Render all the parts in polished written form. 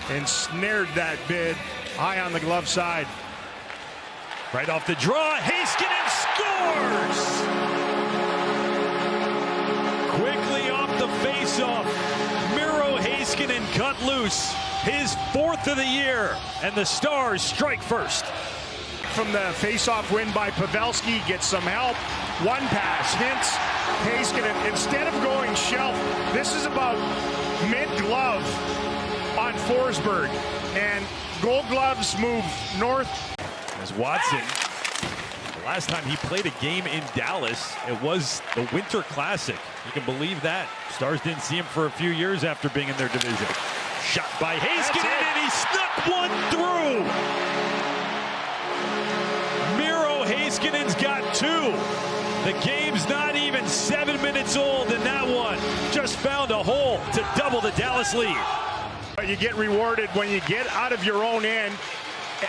and snared that bid high on the glove side. Right off the draw, Heiskanen scores! Quickly off the faceoff, Miro Heiskanen cut loose, his 4th of the year, and the Stars strike first. From the faceoff win by Pavelski, gets some help. One pass, Hintz, Heiskanen, instead of going shelf, this is about mid-glove on Forsberg, and Gold Gloves move north. As Watson, the last time he played a game in Dallas, it was the Winter Classic. You can believe that. Stars didn't see him for a few years after being in their division. Shot by Heiskanen, and he snuck one through. Miro Heiskanen's got 2. The game's not even 7 minutes old, and that one just found a hole to double the Dallas lead. You get rewarded when you get out of your own end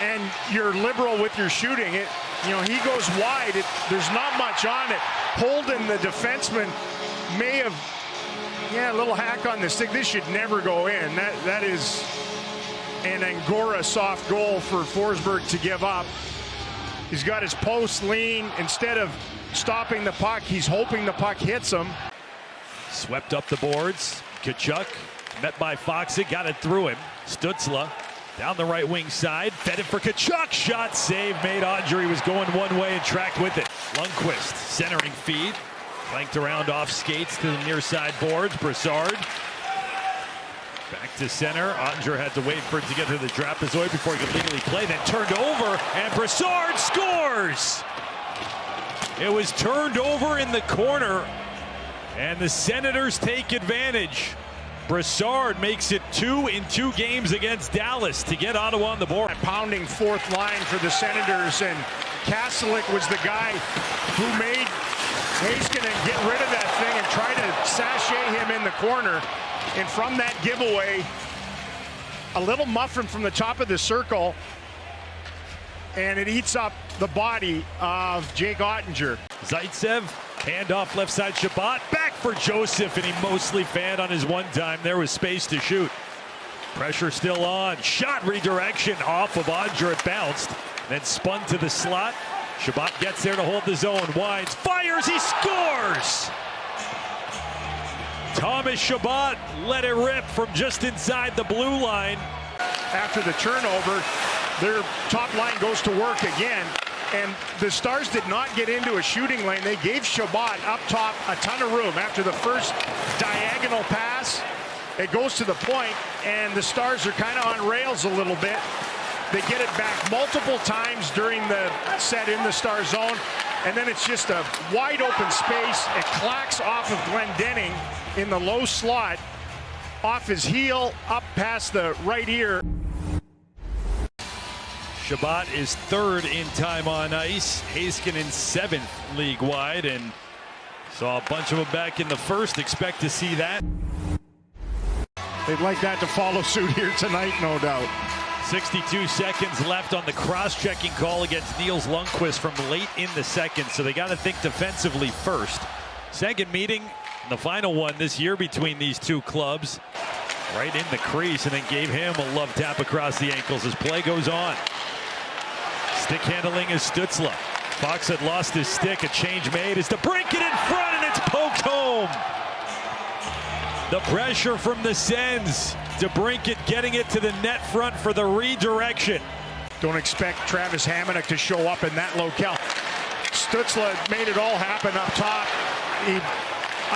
and you're liberal with your shooting. He goes wide. There's not much on it. Holden, the defenseman, may have, a little hack on the stick. This should never go in. That is an Angora soft goal for Forsberg to give up. He's got his post lean. Instead of stopping the puck, he's hoping the puck hits him. Swept up the boards. Tkachuk met by Foxy, got it through him. Stützle down the right wing side, fed it for Tkachuk. Shot save made. Audrey was going one way and tracked with it. Lundqvist centering feed, flanked around off skates to the near side boards. Brassard back to center. Ottinger had to wait for it to get to the trapezoid before he could legally play. Then turned over, and Brassard scores. It was turned over in the corner, and the Senators take advantage. Brassard makes it 2 in 2 games against Dallas to get Ottawa on the board. Pounding 4th line for the Senators, and Kastelik was the guy who made Heiskanen get rid of that thing and try to sashay him in the corner. And from that giveaway, a little muffin from the top of the circle, and it eats up the body of Jake Ottinger. Zaitsev, handoff left side, Shabbat, back for Joseph, and he mostly fanned on his one time. There was space to shoot. Pressure still on. Shot redirection off of Ottinger. It bounced, then spun to the slot. Shabbat gets there to hold the zone, winds, fires, he scores! Thomas Shabbat let it rip from just inside the blue line. After the turnover, their top line goes to work again, and the Stars did not get into a shooting lane. They gave Shabbat up top a ton of room. After the first diagonal pass, it goes to the point, and the Stars are kind of on rails a little bit. They get it back multiple times during the set in the Star zone, and then it's just a wide open space. It clacks off of Glendening in the low slot, off his heel, up past the right ear. Shabbat is 3rd in time on ice. Heiskanen 7th league-wide, and saw a bunch of them back in the first. Expect to see that. They'd like that to follow suit here tonight, no doubt. 62 seconds left on the cross-checking call against Niels Lundqvist from late in the second, so they got to think defensively first. Second meeting, the final one this year between these two clubs. Right in the crease, and then gave him a love tap across the ankles as play goes on. Stick handling is Stützle. Fox had lost his stick. A change made is to break it in front, and it's poked home. The pressure from the Sens. DeBrincat getting it to the net front for the redirection. Don't expect Travis Hamonic to show up in that locale. Stützle made it all happen up top. He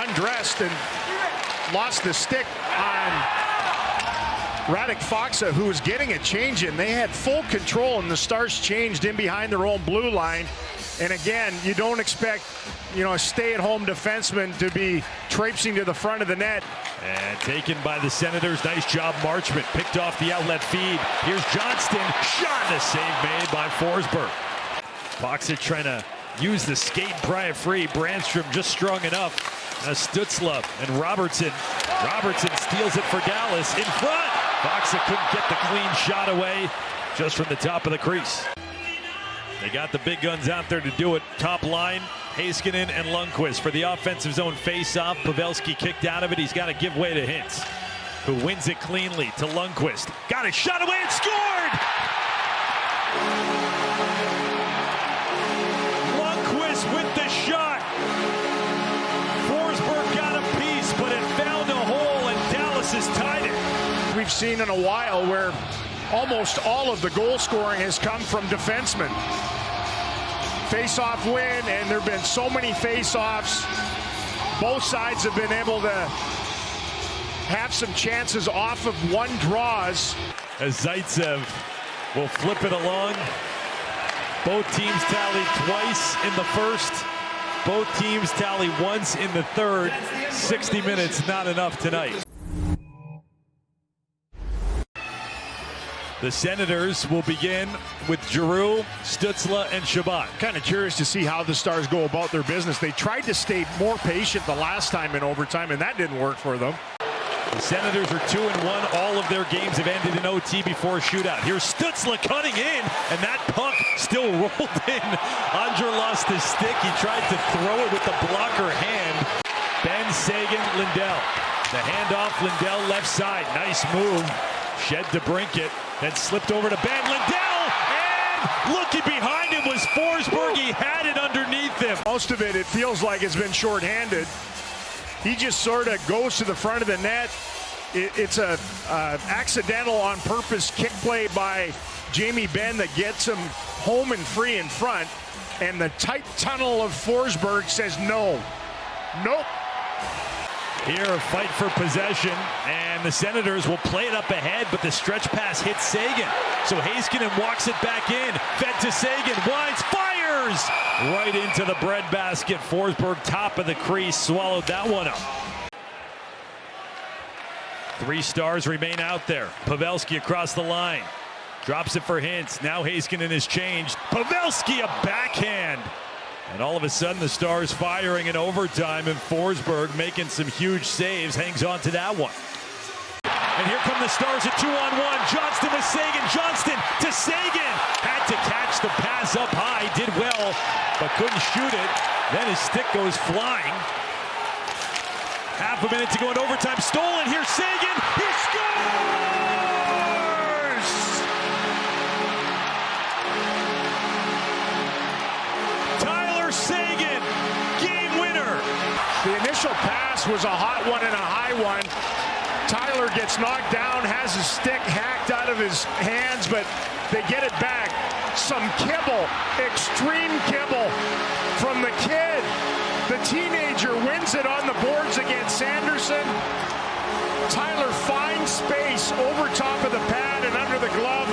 undressed and lost the stick on Radek Faksa, who was getting a change in. They had full control, and the Stars changed in behind their own blue line. And again, you don't expect, a stay-at-home defenseman to be traipsing to the front of the net. And taken by the Senators. Nice job, Marchment. Picked off the outlet feed. Here's Johnston. Shot, and a save made by Forsberg. Faksa trying to use the skate and pry it free. Brandstrom just strong enough. Stützle and Robertson. Robertson steals it for Dallas in front. Faksa couldn't get the clean shot away just from the top of the crease. They got the big guns out there to do it. Top line, Heiskanen and Lundqvist for the offensive zone face-off. Pavelski kicked out of it. He's got to give way to Hintz. who wins it cleanly to Lundqvist. Got a shot away and scored! Lundqvist with the shot. Forsberg got a piece, but it found a hole, and Dallas has tied it. We've seen in a while where almost all of the goal scoring has come from defensemen. Face-off win, and there have been so many face-offs. Both sides have been able to have some chances off of one draws. As Zaitsev will flip it along. Both teams tallied twice in the first. Both teams tally once in the third. 60 minutes, not enough tonight. The Senators will begin with Giroux, Stützle, and Chabot. Kind of curious to see how the Stars go about their business. They tried to stay more patient the last time in overtime, and that didn't work for them. The Senators are 2-1. All of their games have ended in OT before a shootout. Here's Stützle cutting in, and that puck still rolled in. Andre lost his stick. He tried to throw it with the blocker hand. Ben Seguin, Lindell. The handoff, Lindell left side. Nice move. Shed to Brinkett. Then slipped over to Ben Lindell, and looking behind him was Forsberg. He had it underneath him. Most of it feels like it's been shorthanded. He just sort of goes to the front of the net. It's a accidental on purpose kick play by Jamie Benn that gets him home and free in front. And the tight tunnel of Forsberg says no. Nope. Here, a fight for possession, and the Senators will play it up ahead, but the stretch pass hits Seguin. So Heiskanen walks it back in, fed to Seguin, winds, fires! Right into the breadbasket. Forsberg, top of the crease, swallowed that one up. 3 Stars remain out there. Pavelski across the line. Drops it for Hintz. Now Heiskanen is changed. Pavelski, a backhand! And all of a sudden, the Stars firing in overtime, and Forsberg making some huge saves, hangs on to that one. And here come the Stars at 2-on-1. Johnston with Seguin. Johnston to Seguin. Had to catch the pass up high. Did well, but couldn't shoot it. Then his stick goes flying. Half a minute to go in overtime. Stolen. Here's Seguin. He scores! Seguin, game winner. The initial pass was a hot one and a high one. Tyler gets knocked down, has his stick hacked out of his hands, but they get it back. Some kibble, extreme kibble from the kid. The teenager wins it on the boards against Sanderson. Tyler finds space over top of the pad and under the glove.